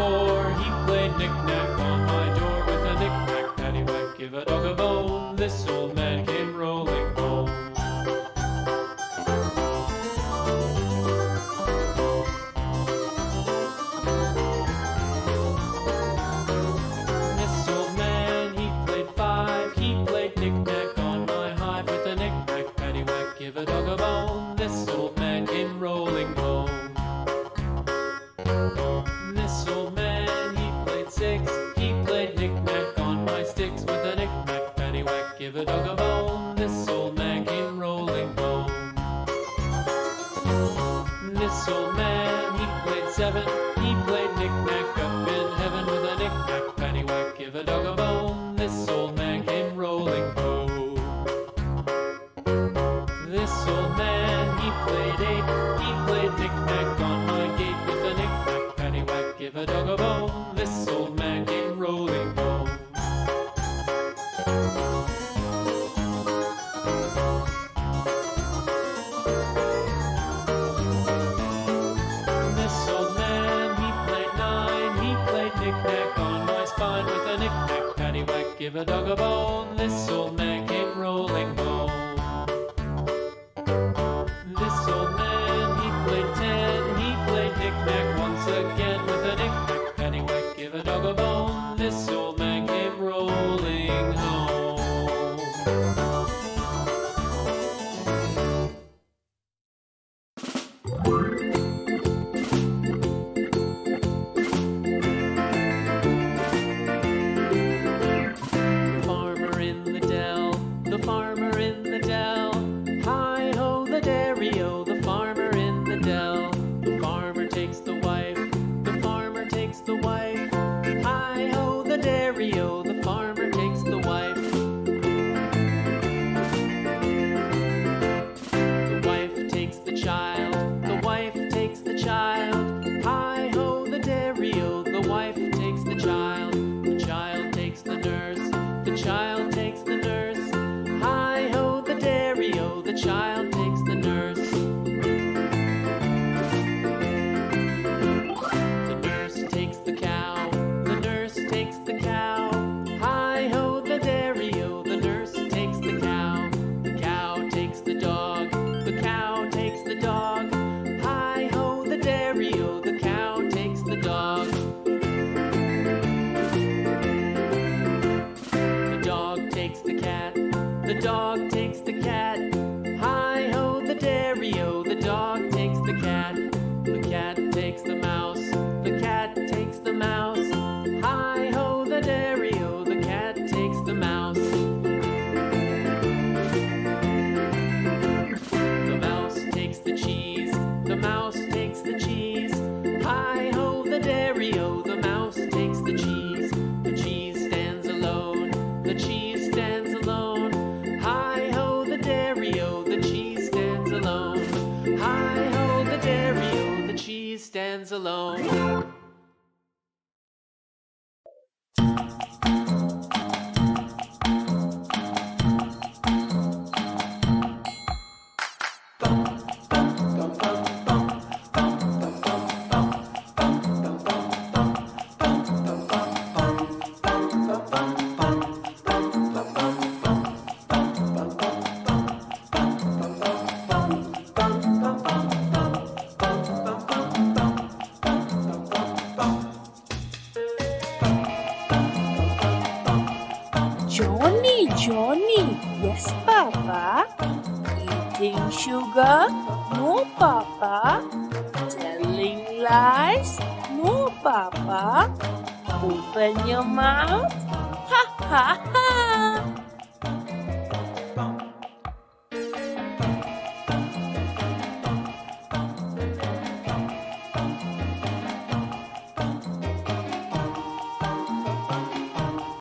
before. He played knick-knack on my door with a knick-knack, paddywhack, give a dog a bone. This old man came rolling home. This old man, he played five. He played knick-knack on my hive with a knick-knack, paddywhack, give a dog a bone. This old man came rolling home. This old man, he played six. He played knick-knack on my sticks with a knick-knack, paddywhack, give a dog a bone. This old man came rolling home. This old man, he played seven. He played knick-knack up in heaven with a knick-knack, paddywhack, give a dog a bone. This old man came rolling home. This old man, he played eight. He played knick-knack on my gate with a knick-knack, paddywhack, give a dog a bone. This old man came rolling home. This old man, he played nine. He played knick-knack on my spine with a knick-knack, paddywhack, give a dog a bone. This old man came rolling home. This old man, he played ten. He played knick-knack once again with a knick-knack, paddywhack, give a dog a bone. This old man came rolling home. The farmer in the dell, the farmer in the dell. Hi-ho, the dairy-o, the farmer in the dell. The farmer takes the wife, the farmer takes the wife. Hi-ho, the dairy-o, the farmer takes the wife. The wife takes the child, the wife takes the child. Hi-ho, the dairy-o, the wife takes the child. The child takes the nurse, the child takes the nurse. Hi-ho, the dairy-o, the child takes the nurse. The nurse takes the cow, the nurse takes the cow. Hi-ho, the dairy-o, the nurse takes the cow. The cow takes the dog, the cow takes the dog. Hi-ho, the dairy-o, the cow takes the dog. The dog takes the cat, the dog takes the cat. Hi-ho, the dairy-o, the dog takes the cat. The cat takes the mouse, the cat takes the mouse. Hi-ho, the dairy-o, the cat takes the mouse. The mouse takes the cheese, the mouse takes the cheese. Hi-ho, the dairy-o, the mouse takes the cheese. The cheese stands alone, the cheese stands alone. Hi-ho, the dairy-o, the cheese stands alone. Hi-ho, the dairy-o, the cheese stands alone. Johnny, yes, Papa. Eating sugar? No, Papa. Telling lies? No, Papa. Open your mouth? Ha ha ha!